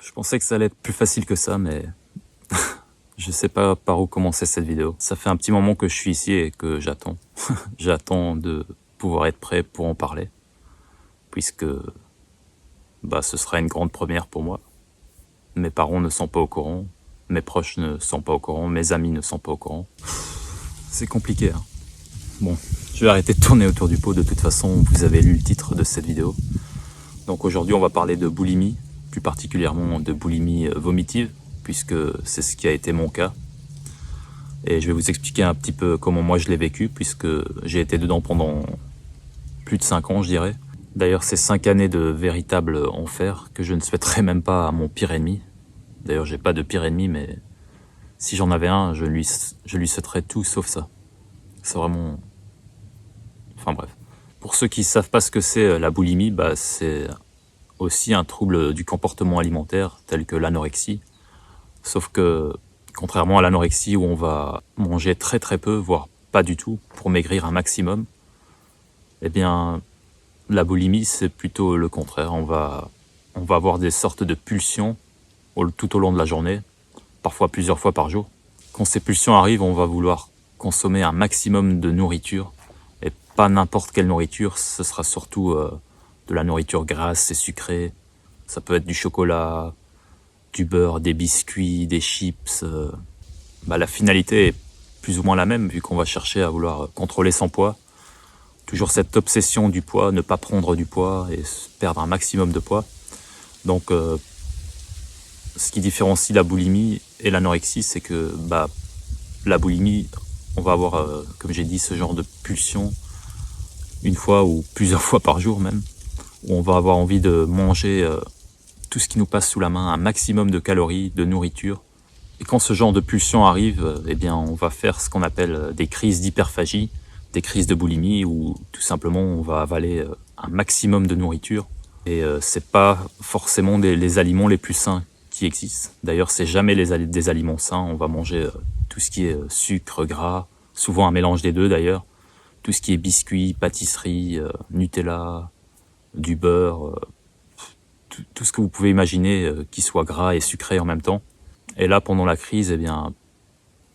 Je pensais que ça allait être plus facile que ça, mais je sais pas par où commencer cette vidéo. Ça fait un petit moment que je suis ici et que j'attends. J'attends de pouvoir être prêt pour en parler, puisque ce sera une grande première pour moi. Mes parents ne sont pas au courant, mes proches ne sont pas au courant, mes amis ne sont pas au courant. C'est compliqué, hein. Bon, je vais arrêter de tourner autour du pot. De toute façon, vous avez lu le titre de cette vidéo. Donc aujourd'hui, on va parler de boulimie, plus particulièrement de boulimie vomitive, puisque c'est ce qui a été mon cas. Et je vais vous expliquer un petit peu comment moi je l'ai vécu, puisque j'ai été dedans pendant plus de 5 ans, je dirais. D'ailleurs, c'est 5 années de véritable enfer que je ne souhaiterais même pas à mon pire ennemi. D'ailleurs, j'ai pas de pire ennemi, mais si j'en avais un, je lui souhaiterais tout sauf ça. C'est vraiment... Enfin bref. Pour ceux qui savent pas ce que c'est la boulimie, c'est aussi un trouble du comportement alimentaire tel que l'anorexie. Sauf que, contrairement à l'anorexie où on va manger très très peu, voire pas du tout, pour maigrir un maximum, eh bien, la boulimie, c'est plutôt le contraire. On va avoir des sortes de pulsions tout au long de la journée, parfois plusieurs fois par jour. Quand ces pulsions arrivent, on va vouloir consommer un maximum de nourriture, et pas n'importe quelle nourriture, ce sera surtout de la nourriture grasse et sucrée. Ça peut être du chocolat, du beurre, des biscuits, des chips. La finalité est plus ou moins la même, vu qu'on va chercher à vouloir contrôler son poids. Toujours cette obsession du poids, ne pas prendre du poids et perdre un maximum de poids. Donc, ce qui différencie la boulimie et l'anorexie, c'est que la boulimie, on va avoir, comme j'ai dit, ce genre de pulsion une fois ou plusieurs fois par jour même, où on va avoir envie de manger tout ce qui nous passe sous la main, un maximum de calories, de nourriture. Et quand ce genre de pulsion arrive, eh bien, on va faire ce qu'on appelle des crises d'hyperphagie, des crises de boulimie, où tout simplement on va avaler un maximum de nourriture. Et c'est pas forcément les aliments les plus sains qui existent. D'ailleurs, c'est jamais des aliments sains. On va manger tout ce qui est sucre, gras, souvent un mélange des deux d'ailleurs. Tout ce qui est biscuits, pâtisseries, Nutella, du beurre, tout ce que vous pouvez imaginer qui soit gras et sucré en même temps. Et là, pendant la crise, eh bien,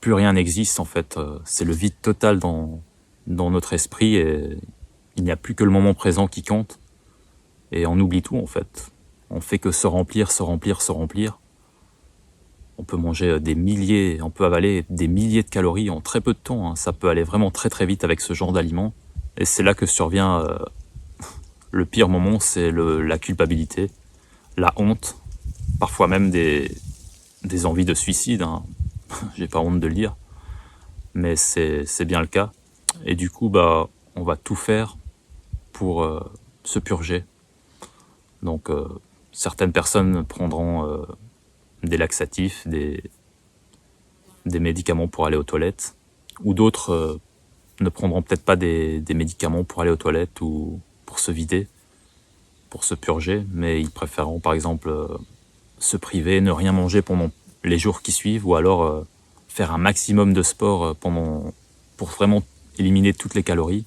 plus rien n'existe en fait. C'est le vide total dans notre esprit et il n'y a plus que le moment présent qui compte. Et on oublie tout en fait. On fait que se remplir, se remplir, se remplir. On peut manger on peut avaler des milliers de calories en très peu de temps, hein. Ça peut aller vraiment très très vite avec ce genre d'aliments. Et c'est là que survient le pire moment, c'est la culpabilité, la honte, parfois même des envies de suicide, hein. J'ai pas honte de le dire, mais c'est bien le cas. Et du coup, on va tout faire pour se purger. Donc, certaines personnes prendront des laxatifs, des médicaments pour aller aux toilettes, ou d'autres ne prendront peut-être pas des médicaments pour aller aux toilettes ou pour se vider, pour se purger, mais ils préféreront par exemple se priver, ne rien manger pendant les jours qui suivent, ou alors faire un maximum de sport pour vraiment éliminer toutes les calories.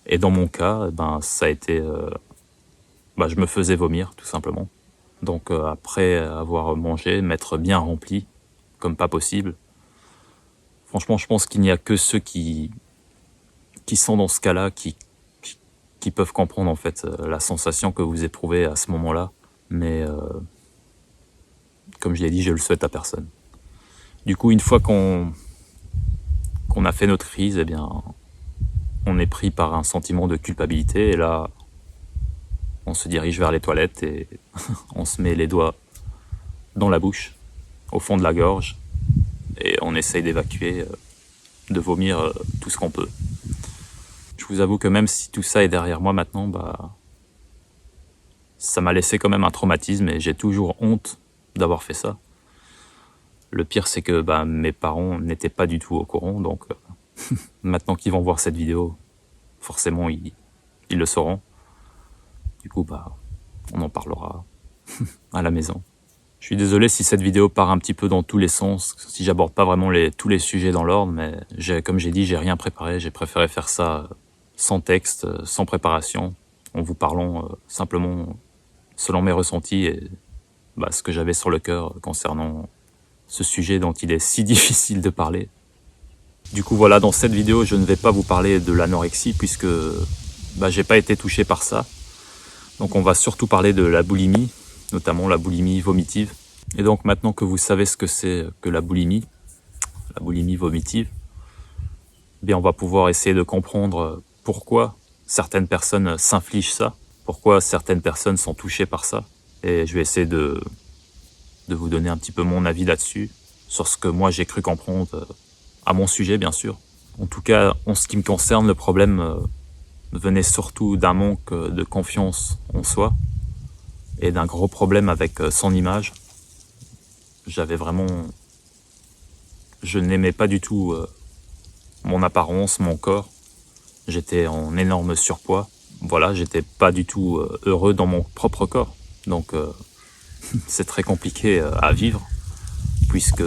Et dans mon cas, ça a été... je me faisais vomir, tout simplement. Donc après avoir mangé, m'être bien rempli, comme pas possible. Franchement, je pense qu'il n'y a que ceux qui sont dans ce cas-là, qui peuvent comprendre en fait la sensation que vous éprouvez à ce moment-là. Mais comme je l'ai dit, je le souhaite à personne. Du coup, une fois qu'on a fait notre crise, eh bien, on est pris par un sentiment de culpabilité et là, on se dirige vers les toilettes et on se met les doigts dans la bouche, au fond de la gorge, et on essaye d'évacuer, de vomir tout ce qu'on peut. Je vous avoue que même si tout ça est derrière moi maintenant, ça m'a laissé quand même un traumatisme et j'ai toujours honte d'avoir fait ça. Le pire, c'est que mes parents n'étaient pas du tout au courant, donc maintenant qu'ils vont voir cette vidéo, forcément ils le sauront. Du coup, on en parlera à la maison. Je suis désolé si cette vidéo part un petit peu dans tous les sens, si j'aborde pas vraiment tous les sujets dans l'ordre, mais comme j'ai dit, j'ai rien préparé, j'ai préféré faire ça sans texte, sans préparation, en vous parlant simplement selon mes ressentis et ce que j'avais sur le cœur concernant ce sujet dont il est si difficile de parler. Du coup voilà, dans cette vidéo, je ne vais pas vous parler de l'anorexie puisque j'ai pas été touché par ça. Donc on va surtout parler de la boulimie, notamment la boulimie vomitive. Et donc maintenant que vous savez ce que c'est que la boulimie vomitive, on va pouvoir essayer de comprendre pourquoi certaines personnes s'infligent ça, pourquoi certaines personnes sont touchées par ça. Et je vais essayer de vous donner un petit peu mon avis là-dessus, sur ce que moi j'ai cru comprendre à mon sujet, bien sûr. En tout cas, en ce qui me concerne, le problème venait surtout d'un manque de confiance en soi et d'un gros problème avec son image. Je n'aimais pas du tout mon apparence, mon corps. J'étais en énorme surpoids. Voilà, j'étais pas du tout heureux dans mon propre corps. Donc c'est très compliqué à vivre, puisque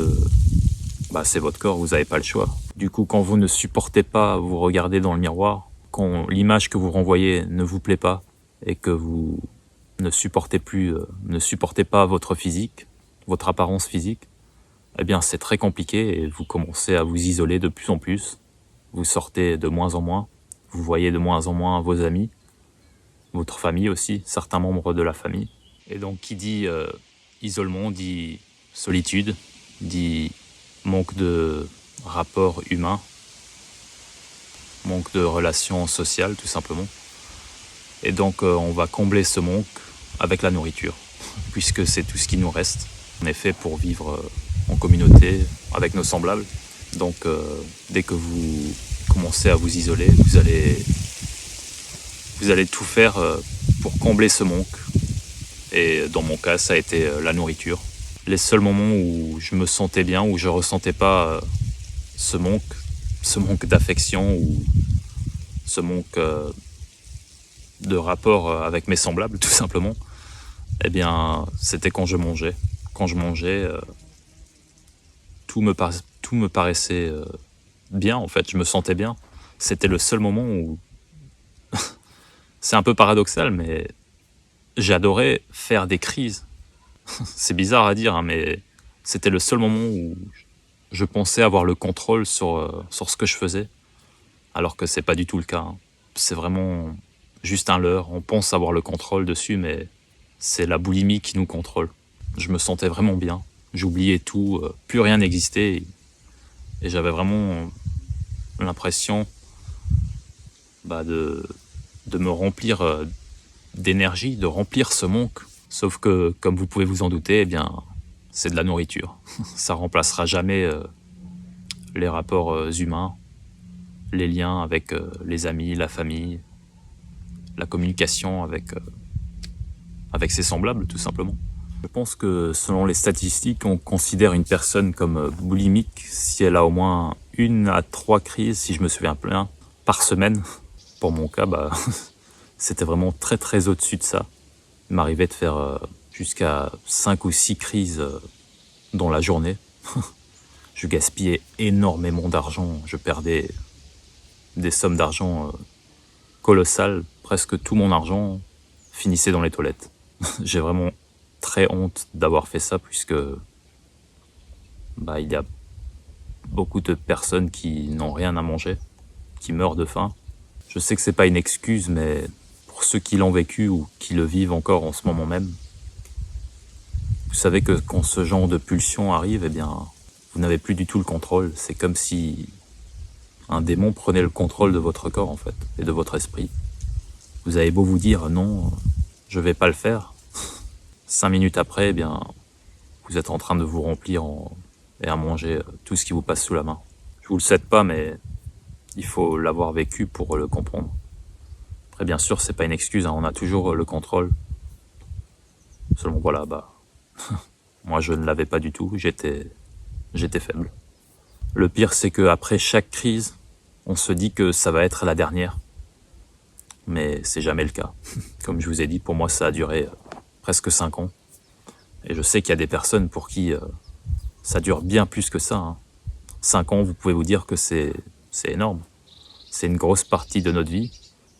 c'est votre corps, vous n'avez pas le choix. Du coup, quand vous ne supportez pas vous regarder dans le miroir, quand l'image que vous renvoyez ne vous plaît pas, et que vous ne supportez pas votre physique, votre apparence physique, c'est très compliqué et vous commencez à vous isoler de plus en plus. Vous sortez de moins en moins, vous voyez de moins en moins vos amis, votre famille aussi, certains membres de la famille. Et donc qui dit isolement dit solitude, dit manque de rapport humain, manque de relations sociales tout simplement. Et donc on va combler ce manque avec la nourriture, puisque c'est tout ce qui nous reste. On est fait pour vivre en communauté avec nos semblables. Donc dès que vous commencez à vous isoler, vous allez tout faire pour combler ce manque. Et dans mon cas, ça a été la nourriture. Les seuls moments où je me sentais bien, où je ressentais pas ce manque d'affection ou ce manque de rapport avec mes semblables, tout simplement, c'était quand je mangeais. Quand je mangeais, tout me paraissait bien, en fait, je me sentais bien. C'était le seul moment où... C'est un peu paradoxal, mais j'adorais faire des crises. C'est bizarre à dire, mais c'était le seul moment où je pensais avoir le contrôle sur ce que je faisais, alors que c'est pas du tout le cas. C'est vraiment juste un leurre. On pense avoir le contrôle dessus, mais c'est la boulimie qui nous contrôle. Je me sentais vraiment bien. J'oubliais tout, plus rien n'existait. Et j'avais vraiment l'impression de me remplir d'énergie, de remplir ce manque. Sauf que, comme vous pouvez vous en douter, c'est de la nourriture. Ça remplacera jamais les rapports humains, les liens avec les amis, la famille, la communication avec ses semblables, tout simplement. Je pense que selon les statistiques, on considère une personne comme boulimique si elle a au moins 1 à 3 crises, si je me souviens bien, par semaine. Pour mon cas, c'était vraiment très très au-dessus de ça. Il m'arrivait de faire jusqu'à 5 ou 6 crises dans la journée. Je gaspillais énormément d'argent, je perdais des sommes d'argent colossales. Presque tout mon argent finissait dans les toilettes. J'ai vraiment très honte d'avoir fait ça, puisque il y a beaucoup de personnes qui n'ont rien à manger, qui meurent de faim. Je sais que c'est pas une excuse, mais pour ceux qui l'ont vécu ou qui le vivent encore en ce moment même, vous savez que quand ce genre de pulsion arrive, vous n'avez plus du tout le contrôle. C'est comme si un démon prenait le contrôle de votre corps, en fait, et de votre esprit. Vous avez beau vous dire non, je vais pas le faire. 5 minutes après, vous êtes en train de vous remplir et à manger tout ce qui vous passe sous la main. Je vous le souhaite pas, mais il faut l'avoir vécu pour le comprendre. Après, bien sûr, c'est pas une excuse, on a toujours le contrôle. Seulement, voilà, moi je ne l'avais pas du tout, j'étais faible. Le pire, c'est qu'après chaque crise, on se dit que ça va être la dernière. Mais c'est jamais le cas. Comme je vous ai dit, pour moi, ça a duré presque 5 ans. Et je sais qu'il y a des personnes pour qui ça dure bien plus que ça. 5 ans, vous pouvez vous dire que c'est énorme. C'est une grosse partie de notre vie.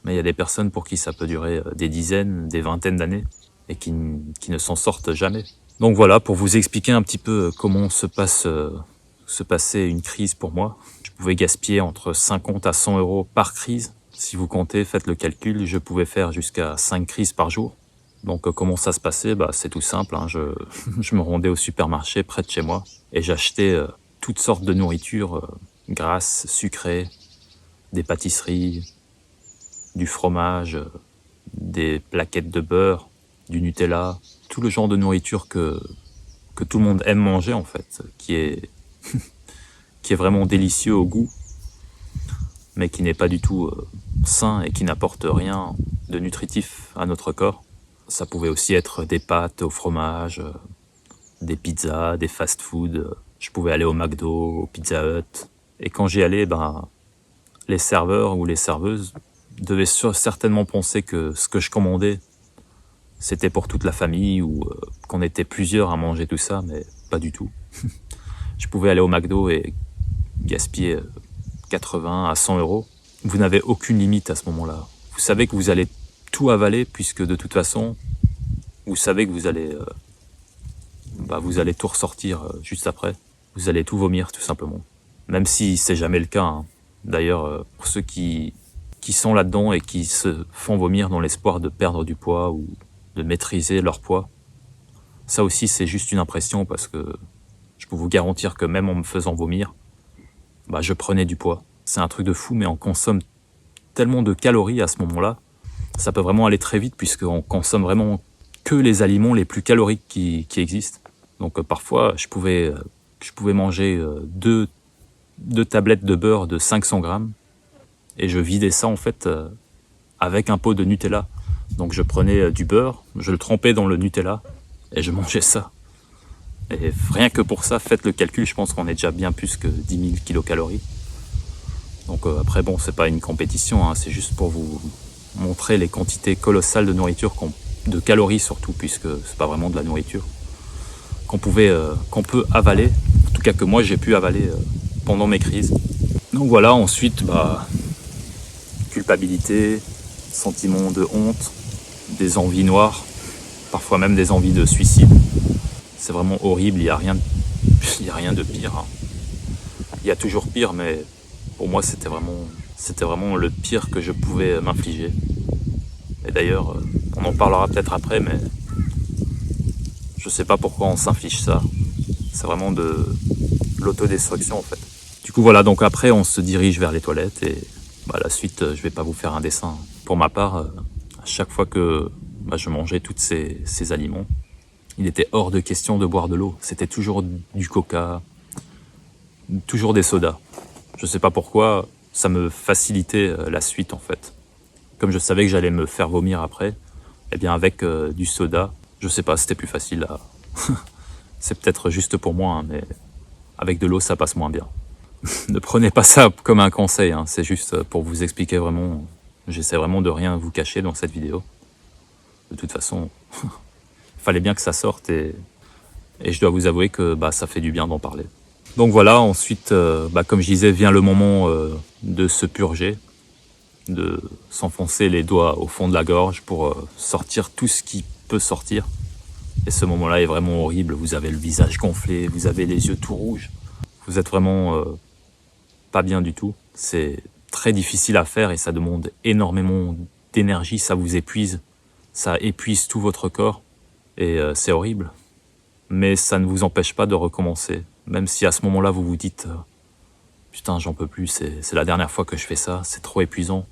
Mais il y a des personnes pour qui ça peut durer des dizaines, des vingtaines d'années et qui ne s'en sortent jamais. Donc voilà, pour vous expliquer un petit peu comment se passait une crise pour moi. Je pouvais gaspiller entre 50 à 100 euros par crise. Si vous comptez, faites le calcul, je pouvais faire jusqu'à 5 crises par jour. Donc comment ça se passait? C'est tout simple, hein. Je me rendais au supermarché près de chez moi et j'achetais toutes sortes de nourriture grasse, sucrée, des pâtisseries, du fromage, des plaquettes de beurre, du Nutella, tout le genre de nourriture que tout le monde aime manger en fait, qui est vraiment délicieux au goût, mais qui n'est pas du tout sain et qui n'apporte rien de nutritif à notre corps. Ça pouvait aussi être des pâtes au fromage, des pizzas, des fast-food. Je pouvais aller au McDo, au Pizza Hut. Et quand j'y allais, les serveurs ou les serveuses devaient certainement penser que ce que je commandais, c'était pour toute la famille ou qu'on était plusieurs à manger tout ça, mais pas du tout. Je pouvais aller au McDo et gaspiller 80 à 100 euros. Vous n'avez aucune limite à ce moment-là. Vous savez que vous allez tout avaler puisque de toute façon, vous savez que vous allez tout ressortir juste après. Vous allez tout vomir tout simplement. Même si c'est jamais le cas, hein. D'ailleurs, pour ceux qui sont là-dedans et qui se font vomir dans l'espoir de perdre du poids ou de maîtriser leur poids, ça aussi c'est juste une impression parce que je peux vous garantir que même en me faisant vomir, je prenais du poids. C'est un truc de fou, mais on consomme tellement de calories à ce moment-là. Ça peut vraiment aller très vite puisqu'on consomme vraiment que les aliments les plus caloriques qui existent. Donc parfois, je pouvais manger deux tablettes de beurre de 500 grammes et je vidais ça en fait avec un pot de Nutella. Donc je prenais du beurre, je le trempais dans le Nutella et je mangeais ça. Et rien que pour ça, faites le calcul, je pense qu'on est déjà bien plus que 10 000 kilocalories. Donc après bon, c'est pas une compétition, hein, c'est juste pour vous montrer les quantités colossales de nourriture, de calories surtout, puisque c'est pas vraiment de la nourriture, qu'on peut avaler, en tout cas que moi j'ai pu avaler pendant mes crises. Donc voilà, ensuite culpabilité, sentiment de honte, des envies noires, parfois même des envies de suicide. C'est vraiment horrible, il n'y a rien de pire, hein. Il y a toujours pire, mais pour moi c'était vraiment le pire que je pouvais m'infliger. Et d'ailleurs, on en parlera peut-être après, mais je sais pas pourquoi on s'inflige ça. C'est vraiment de l'autodestruction en fait. Du coup voilà, donc après on se dirige vers les toilettes et la suite, je vais pas vous faire un dessin. Pour ma part, à chaque fois que je mangeais tous ces aliments, il était hors de question de boire de l'eau. C'était toujours du coca, toujours des sodas. Je sais pas pourquoi, ça me facilitait la suite en fait. Comme je savais que j'allais me faire vomir après, eh bien avec du soda, je sais pas, c'était plus facile à... C'est peut-être juste pour moi, hein, mais avec de l'eau ça passe moins bien. Ne prenez pas ça comme un conseil, hein, c'est juste pour vous expliquer vraiment. J'essaie vraiment de rien vous cacher dans cette vidéo. De toute façon, il fallait bien que ça sorte et je dois vous avouer que ça fait du bien d'en parler. Donc voilà, ensuite, comme je disais, vient le moment de se purger, de s'enfoncer les doigts au fond de la gorge pour sortir tout ce qui peut sortir. Et ce moment-là est vraiment horrible, vous avez le visage gonflé, vous avez les yeux tout rouges. Vous êtes vraiment pas bien du tout. C'est très difficile à faire et ça demande énormément d'énergie, ça vous épuise. Ça épuise tout votre corps et c'est horrible. Mais ça ne vous empêche pas de recommencer. Même si à ce moment-là vous vous dites « Putain, j'en peux plus, c'est la dernière fois que je fais ça, c'est trop épuisant ».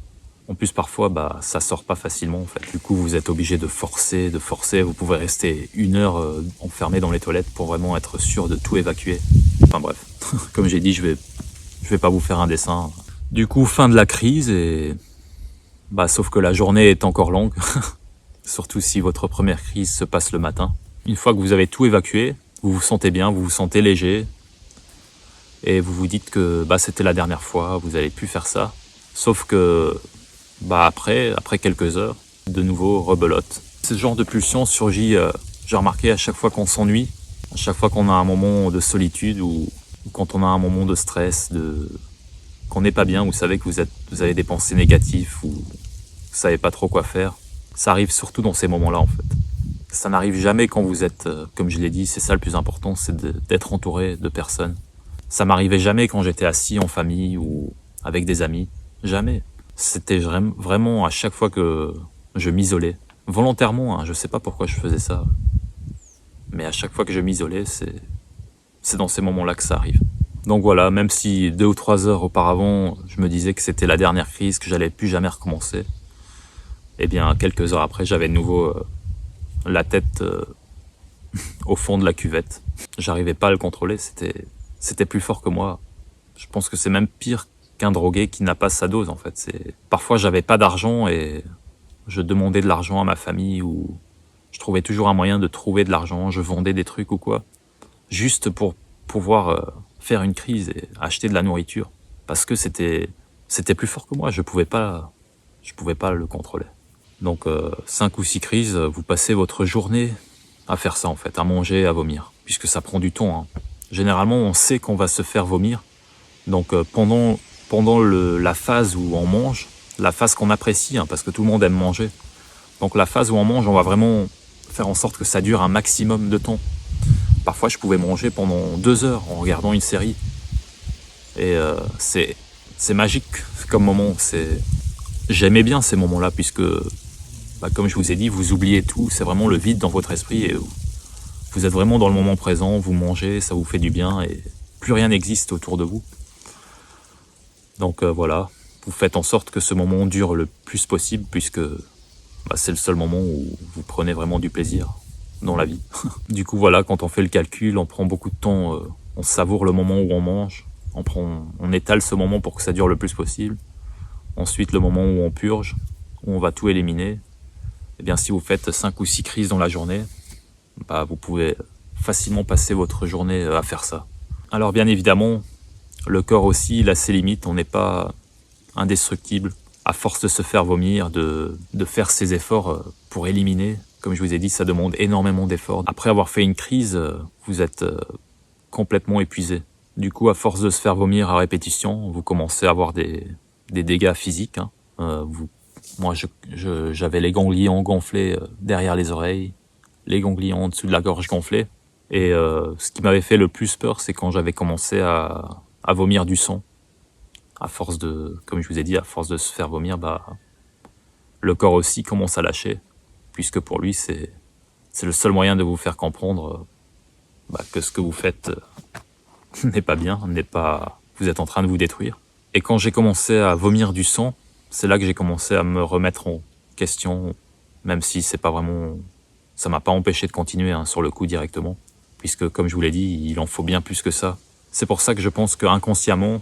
En plus, parfois, ça sort pas facilement en fait. Du coup, vous êtes obligé de forcer. Vous pouvez rester 1 heure enfermé dans les toilettes pour vraiment être sûr de tout évacuer. Enfin bref, comme j'ai dit, je vais pas vous faire un dessin. Du coup, fin de la crise et sauf que la journée est encore longue. Surtout si votre première crise se passe le matin. Une fois que vous avez tout évacué, vous vous sentez bien, vous vous sentez léger et vous vous dites que c'était la dernière fois, vous n'allez plus faire ça. Sauf que après quelques heures, de nouveau rebelote. Ce genre de pulsion surgit, j'ai remarqué, à chaque fois qu'on s'ennuie, à chaque fois qu'on a un moment de solitude ou quand on a un moment de stress, qu'on n'est pas bien, vous savez que vous avez des pensées négatives ou vous savez pas trop quoi faire. Ça arrive surtout dans ces moments-là en fait. Ça n'arrive jamais quand vous êtes, comme je l'ai dit, c'est ça le plus important, c'est d'être entouré de personnes. Ça m'arrivait jamais quand j'étais assis en famille ou avec des amis. Jamais. C'était vraiment à chaque fois que je m'isolais. Volontairement, hein, je sais pas pourquoi je faisais ça. Mais à chaque fois que je m'isolais, c'est dans ces moments-là que ça arrive. Donc voilà, même si 2 ou 3 heures auparavant, je me disais que c'était la dernière crise, que j'allais plus jamais recommencer, eh bien, quelques heures après, j'avais de nouveau la tête au fond de la cuvette. J'arrivais pas à le contrôler, c'était plus fort que moi. Je pense que c'est même pire qu'un drogué qui n'a pas sa dose, en fait. Parfois, j'avais pas d'argent et je demandais de l'argent à ma famille ou je trouvais toujours un moyen de trouver de l'argent, je vendais des trucs ou quoi, juste pour pouvoir faire une crise et acheter de la nourriture. Parce que c'était plus fort que moi, je pouvais pas le contrôler. Donc 5 ou 6 crises, vous passez votre journée à faire ça en fait, à manger, à vomir, puisque ça prend du temps. Hein. Généralement, on sait qu'on va se faire vomir, donc pendant la phase où on mange, la phase qu'on apprécie, hein, parce que tout le monde aime manger, donc la phase où on mange, on va vraiment faire en sorte que ça dure un maximum de temps. Parfois, je pouvais manger pendant 2 heures en regardant une série, et c'est magique comme moment. J'aimais bien ces moments-là, puisque comme je vous ai dit, vous oubliez tout, c'est vraiment le vide dans votre esprit et vous êtes vraiment dans le moment présent, vous mangez, ça vous fait du bien et plus rien n'existe autour de vous. Donc voilà, vous faites en sorte que ce moment dure le plus possible puisque c'est le seul moment où vous prenez vraiment du plaisir dans la vie. Du coup voilà, quand on fait le calcul, on prend beaucoup de temps, on savoure le moment où on mange, on étale ce moment pour que ça dure le plus possible. Ensuite le moment où on purge, où on va tout éliminer. Eh bien, si vous faites 5 ou 6 crises dans la journée, vous pouvez facilement passer votre journée à faire ça. Alors bien évidemment, le corps aussi, il a ses limites, on n'est pas indestructible. À force de se faire vomir, de faire ses efforts pour éliminer, comme je vous ai dit, ça demande énormément d'efforts. Après avoir fait une crise, vous êtes complètement épuisé. Du coup, à force de se faire vomir à répétition, vous commencez à avoir des dégâts physiques. Hein. Moi, j'avais les ganglions gonflés derrière les oreilles, les ganglions en dessous de la gorge gonflés. Et ce qui m'avait fait le plus peur, c'est quand j'avais commencé à vomir du sang. À force comme je vous ai dit, à force de se faire vomir, le corps aussi commence à lâcher, puisque pour lui, c'est le seul moyen de vous faire comprendre que ce que vous faites n'est pas bien, vous êtes en train de vous détruire. Et quand j'ai commencé à vomir du sang, c'est là que j'ai commencé à me remettre en question, même si c'est pas vraiment, ça m'a pas empêché de continuer sur le coup directement, puisque comme je vous l'ai dit, il en faut bien plus que ça. C'est pour ça que je pense qu'inconsciemment,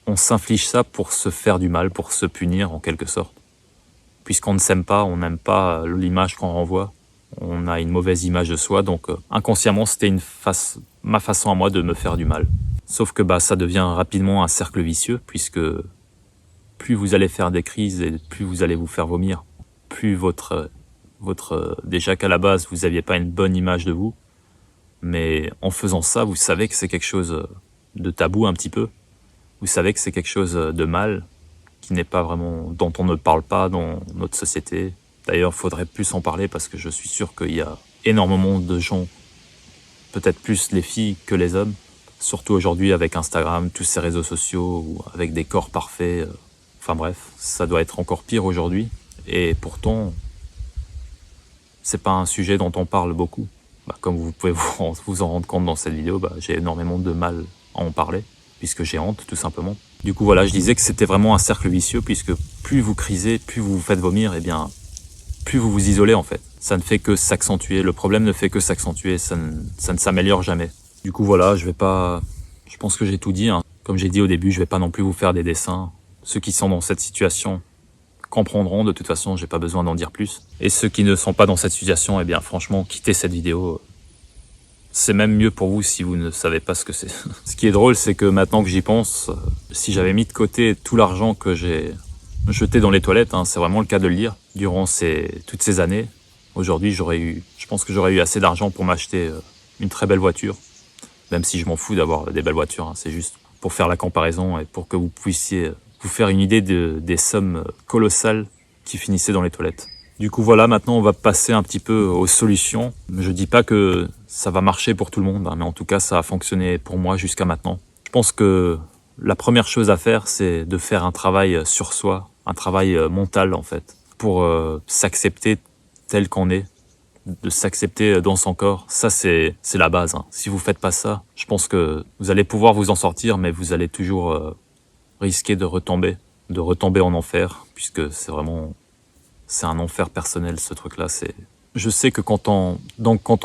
on s'inflige ça pour se faire du mal, pour se punir en quelque sorte. Puisqu'on ne s'aime pas, on n'aime pas l'image qu'on renvoie, on a une mauvaise image de soi, donc inconsciemment c'était ma façon à moi de me faire du mal. Sauf que ça devient rapidement un cercle vicieux, puisque plus vous allez faire des crises et plus vous allez vous faire vomir, plus déjà qu'à la base vous n'aviez pas une bonne image de vous, mais en faisant ça, vous savez que c'est quelque chose de tabou un petit peu, vous savez que c'est quelque chose de mal, qui n'est pas vraiment, dont on ne parle pas dans notre société. D'ailleurs, il faudrait plus en parler parce que je suis sûr qu'il y a énormément de gens, peut-être plus les filles que les hommes, surtout aujourd'hui avec Instagram, tous ces réseaux sociaux, ou avec des corps parfaits. Enfin bref, ça doit être encore pire aujourd'hui. Et pourtant, c'est pas un sujet dont on parle beaucoup. Comme vous pouvez vous en rendre compte dans cette vidéo, j'ai énormément de mal à en parler, puisque j'ai honte, tout simplement. Du coup, voilà, je disais que c'était vraiment un cercle vicieux, puisque plus vous crisez, plus vous vous faites vomir, et bien, plus vous vous isolez, en fait. Ça ne fait que s'accentuer. Le problème ne fait que s'accentuer. Ça ne s'améliore jamais. Du coup, voilà, je pense que j'ai tout dit. Hein. Comme j'ai dit au début, je vais pas non plus vous faire des dessins. Ceux qui sont dans cette situation comprendront. De toute façon, j'ai pas besoin d'en dire plus. Et ceux qui ne sont pas dans cette situation, eh bien, franchement, quittez cette vidéo. C'est même mieux pour vous si vous ne savez pas ce que c'est. Ce qui est drôle, c'est que maintenant que j'y pense, si j'avais mis de côté tout l'argent que j'ai jeté dans les toilettes, c'est vraiment le cas de le dire, durant toutes ces années, aujourd'hui, je pense que j'aurais eu assez d'argent pour m'acheter une très belle voiture, même si je m'en fous d'avoir des belles voitures, c'est juste pour faire la comparaison et pour que vous puissiez vous faire une idée des sommes colossales qui finissaient dans les toilettes. Du coup voilà, maintenant on va passer un petit peu aux solutions. Je dis pas que ça va marcher pour tout le monde, hein, mais en tout cas ça a fonctionné pour moi jusqu'à maintenant. Je pense que la première chose à faire, c'est de faire un travail sur soi, un travail mental en fait, pour s'accepter tel qu'on est, de s'accepter dans son corps. Ça c'est la base, hein. Si vous faites pas ça, je pense que vous allez pouvoir vous en sortir, mais vous allez toujours risquer de retomber en enfer, puisque c'est un enfer personnel ce truc-là. Je sais que quand on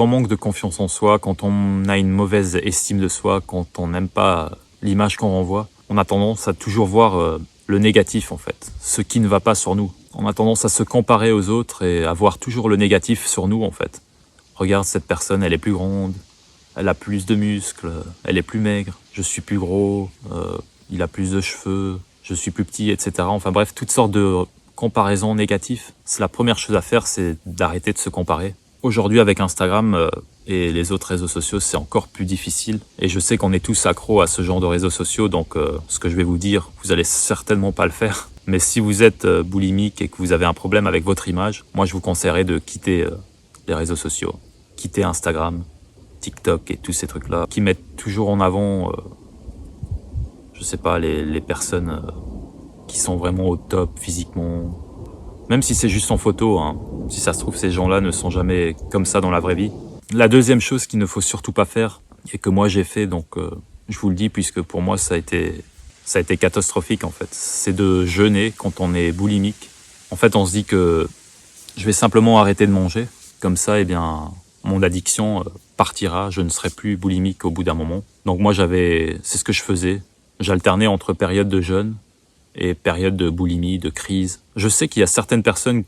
manque de confiance en soi, quand on a une mauvaise estime de soi, quand on n'aime pas l'image qu'on renvoie, on a tendance à toujours voir le négatif en fait, ce qui ne va pas sur nous. On a tendance à se comparer aux autres et à voir toujours le négatif sur nous en fait. Regarde cette personne, elle est plus grande, elle a plus de muscles, elle est plus maigre, je suis plus gros, il a plus de cheveux, je suis plus petit, etc. Enfin bref, toutes sortes de comparaison négative. C'est la première chose à faire, c'est d'arrêter de se comparer. Aujourd'hui, avec Instagram et les autres réseaux sociaux, c'est encore plus difficile. Et je sais qu'on est tous accros à ce genre de réseaux sociaux, donc ce que je vais vous dire, vous allez certainement pas le faire. Mais si vous êtes boulimique et que vous avez un problème avec votre image, moi je vous conseillerais de quitter les réseaux sociaux. Quitter Instagram, TikTok et tous ces trucs-là, qui mettent toujours en avant, je sais pas, les personnes qui sont vraiment au top physiquement. Même si c'est juste en photo, hein. Si ça se trouve, ces gens-là ne sont jamais comme ça dans la vraie vie. La deuxième chose qu'il ne faut surtout pas faire, et que moi j'ai fait, donc je vous le dis, puisque pour moi ça a été catastrophique en fait, c'est de jeûner quand on est boulimique. En fait, on se dit que je vais simplement arrêter de manger, comme ça, eh bien, mon addiction partira, je ne serai plus boulimique au bout d'un moment. Donc moi c'est ce que je faisais, j'alternais entre périodes de jeûne et période de boulimie, de crise. Je sais qu'il y a certaines personnes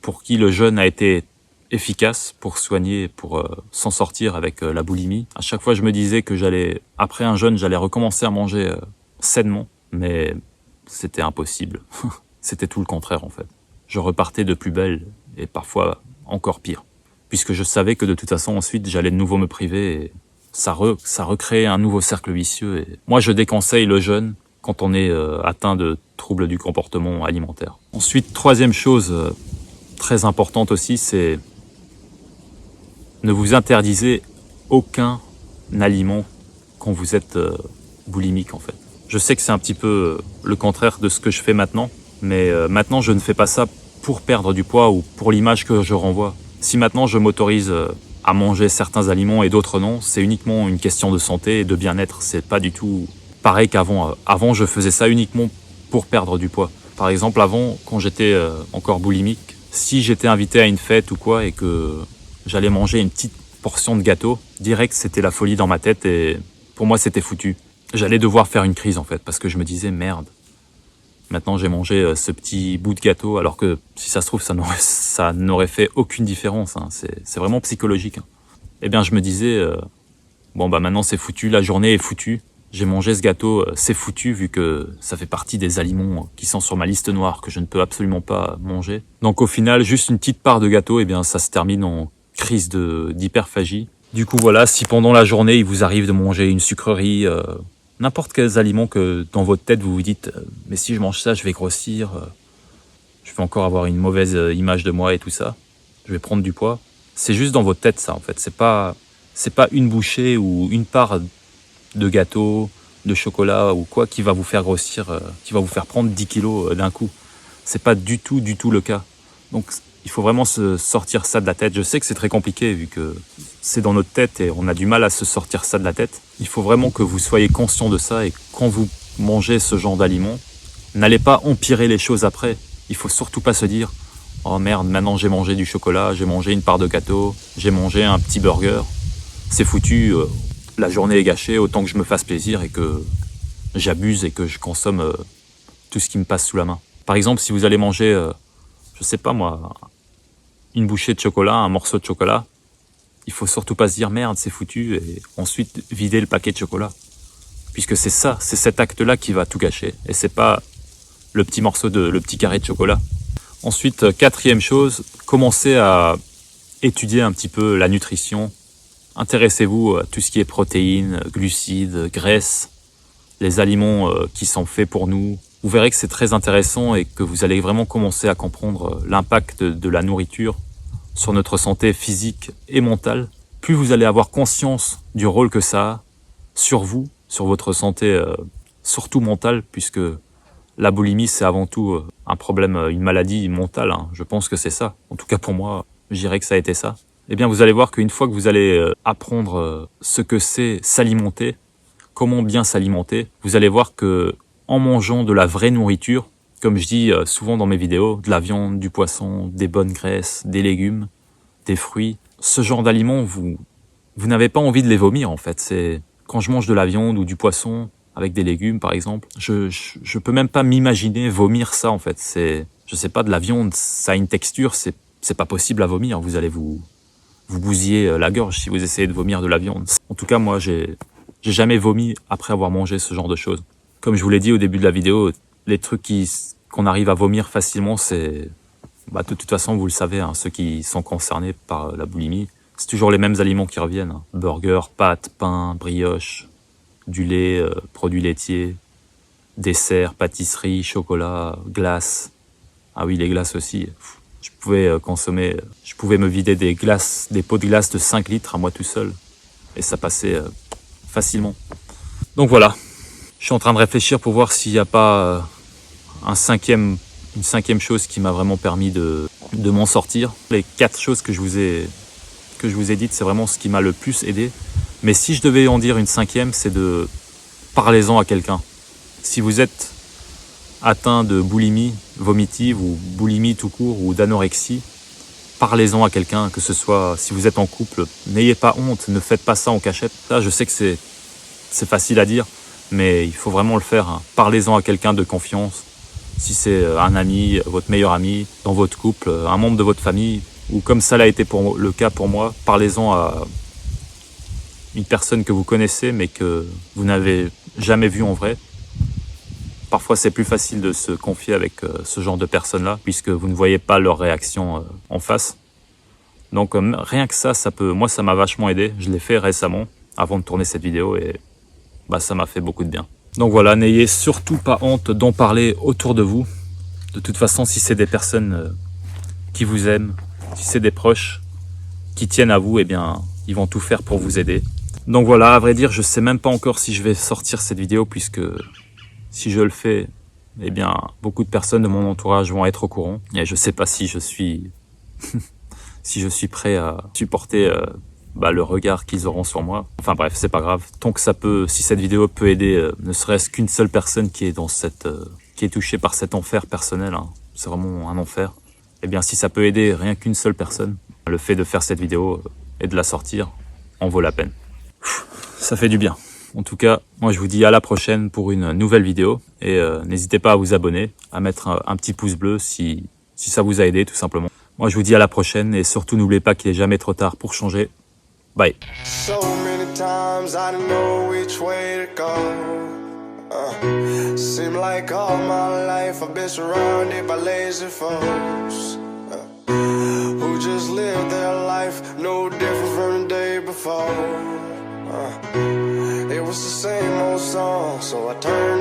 pour qui le jeûne a été efficace pour soigner, pour s'en sortir avec la boulimie. À chaque fois, je me disais que après un jeûne, j'allais recommencer à manger sainement, mais c'était impossible. C'était tout le contraire en fait. Je repartais de plus belle et parfois encore pire, puisque je savais que de toute façon ensuite j'allais de nouveau me priver et ça recréait un nouveau cercle vicieux. Et moi, je déconseille le jeûne quand on est atteint de troubles du comportement alimentaire. Ensuite, troisième chose très importante aussi, c'est ne vous interdisez aucun aliment quand vous êtes boulimique en fait. Je sais que c'est un petit peu le contraire de ce que je fais maintenant, mais maintenant je ne fais pas ça pour perdre du poids ou pour l'image que je renvoie. Si maintenant je m'autorise à manger certains aliments et d'autres non, c'est uniquement une question de santé et de bien-être. C'est pas du tout pareil qu'avant. Avant, je faisais ça uniquement pour perdre du poids. Par exemple, avant, quand j'étais encore boulimique, si j'étais invité à une fête ou quoi et que j'allais manger une petite portion de gâteau, direct, c'était la folie dans ma tête et pour moi, c'était foutu. J'allais devoir faire une crise en fait parce que je me disais merde. Maintenant, j'ai mangé ce petit bout de gâteau alors que si ça se trouve, ça n'aurait fait aucune différence. Hein. C'est vraiment psychologique. Hein. Eh bien, je me disais, bon bah maintenant c'est foutu, la journée est foutue. J'ai mangé ce gâteau, c'est foutu vu que ça fait partie des aliments qui sont sur ma liste noire que je ne peux absolument pas manger. Donc au final, juste une petite part de gâteau, eh bien ça se termine en crise d'hyperphagie. Du coup voilà, si pendant la journée il vous arrive de manger une sucrerie, n'importe quels aliments que dans votre tête vous vous dites mais si je mange ça je vais grossir, je vais encore avoir une mauvaise image de moi et tout ça, je vais prendre du poids. C'est juste dans votre tête ça en fait, c'est pas une bouchée ou une part de gâteau, de chocolat ou quoi qui va vous faire grossir, qui va vous faire prendre 10 kilos d'un coup. C'est pas du tout le cas. Donc il faut vraiment se sortir ça de la tête. Je sais que c'est très compliqué vu que c'est dans notre tête et on a du mal à se sortir ça de la tête. Il faut vraiment que vous soyez conscient de ça et quand vous mangez ce genre d'aliments, n'allez pas empirer les choses après. Il faut surtout pas se dire « Oh merde, maintenant j'ai mangé du chocolat, j'ai mangé une part de gâteau, j'ai mangé un petit burger. C'est foutu, la journée est gâchée, autant que je me fasse plaisir et que j'abuse et que je consomme tout ce qui me passe sous la main. » Par exemple, si vous allez manger, je sais pas moi, une bouchée de chocolat, un morceau de chocolat, il faut surtout pas se dire merde, c'est foutu et ensuite vider le paquet de chocolat. Puisque c'est cet acte-là qui va tout gâcher et c'est pas le petit carré de chocolat. Ensuite, quatrième chose, commencez à étudier un petit peu la nutrition. Intéressez-vous à tout ce qui est protéines, glucides, graisses, les aliments qui sont faits pour nous, vous verrez que c'est très intéressant et que vous allez vraiment commencer à comprendre l'impact de la nourriture sur notre santé physique et mentale. Plus vous allez avoir conscience du rôle que ça a sur vous, sur votre santé, surtout mentale, puisque la boulimie, c'est avant tout un problème, une maladie mentale. Hein. Je pense que c'est ça. En tout cas, pour moi, je dirais que ça a été ça. Eh bien, vous allez voir qu'une fois que vous allez apprendre ce que c'est s'alimenter, comment bien s'alimenter, vous allez voir que en mangeant de la vraie nourriture, comme je dis souvent dans mes vidéos, de la viande, du poisson, des bonnes graisses, des légumes, des fruits, ce genre d'aliments, vous n'avez pas envie de les vomir en fait. C'est quand je mange de la viande ou du poisson avec des légumes par exemple, je peux même pas m'imaginer vomir ça en fait. C'est, je sais pas, de la viande, ça a une texture, c'est pas possible à vomir. Vous allez vous bousiller la gorge si vous essayez de vomir de la viande. En tout cas, moi, j'ai jamais vomi après avoir mangé ce genre de choses. Comme je vous l'ai dit au début de la vidéo, les trucs qu'on arrive à vomir facilement, c'est... de toute façon, vous le savez, hein, ceux qui sont concernés par la boulimie, c'est toujours les mêmes aliments qui reviennent. Hein. Burger, pâtes, pain, brioche, du lait, produits laitiers, dessert, pâtisserie, chocolat, glace. Ah oui, les glaces aussi. Je pouvais me vider des pots de glace de 5 litres à moi tout seul. Et ça passait facilement. Donc voilà. Je suis en train de réfléchir pour voir s'il n'y a pas une cinquième chose qui m'a vraiment permis de m'en sortir. Les 4 choses que je vous ai dites, c'est vraiment ce qui m'a le plus aidé. Mais si je devais en dire une 5e, c'est de parlez-en à quelqu'un. Si vous êtes atteint de boulimie vomitive ou boulimie tout court ou d'anorexie, parlez-en à quelqu'un, que ce soit si vous êtes en couple. N'ayez pas honte, ne faites pas ça en cachette. Ça, je sais que c'est facile à dire, mais il faut vraiment le faire. Hein. Parlez-en à quelqu'un de confiance. Si c'est un ami, votre meilleur ami, dans votre couple, un membre de votre famille, ou comme ça l'a été le cas pour moi, parlez-en à une personne que vous connaissez mais que vous n'avez jamais vue en vrai. Parfois, c'est plus facile de se confier avec ce genre de personnes-là, puisque vous ne voyez pas leur réaction en face. Donc, rien que ça moi, ça m'a vachement aidé. Je l'ai fait récemment, avant de tourner cette vidéo, et ça m'a fait beaucoup de bien. Donc voilà, n'ayez surtout pas honte d'en parler autour de vous. De toute façon, si c'est des personnes qui vous aiment, si c'est des proches qui tiennent à vous, eh bien, ils vont tout faire pour vous aider. Donc voilà, à vrai dire, je sais même pas encore si je vais sortir cette vidéo, puisque si je le fais, eh bien, beaucoup de personnes de mon entourage vont être au courant. Et je sais pas si je suis si je suis prêt à supporter le regard qu'ils auront sur moi. Enfin bref, c'est pas grave. Tant que si cette vidéo peut aider, ne serait-ce qu'une seule personne qui est qui est touchée par cet enfer personnel, hein, c'est vraiment un enfer. Eh bien, si ça peut aider rien qu'une seule personne, le fait de faire cette vidéo et de la sortir en vaut la peine. Ça fait du bien. En tout cas, moi je vous dis à la prochaine pour une nouvelle vidéo. Et n'hésitez pas à vous abonner, à mettre un petit pouce bleu si ça vous a aidé tout simplement. Moi je vous dis à la prochaine et surtout n'oubliez pas qu'il n'est jamais trop tard pour changer. Bye. So many times I didn't know which way to go. Seem like all my life I've been surrounded by lazy folks.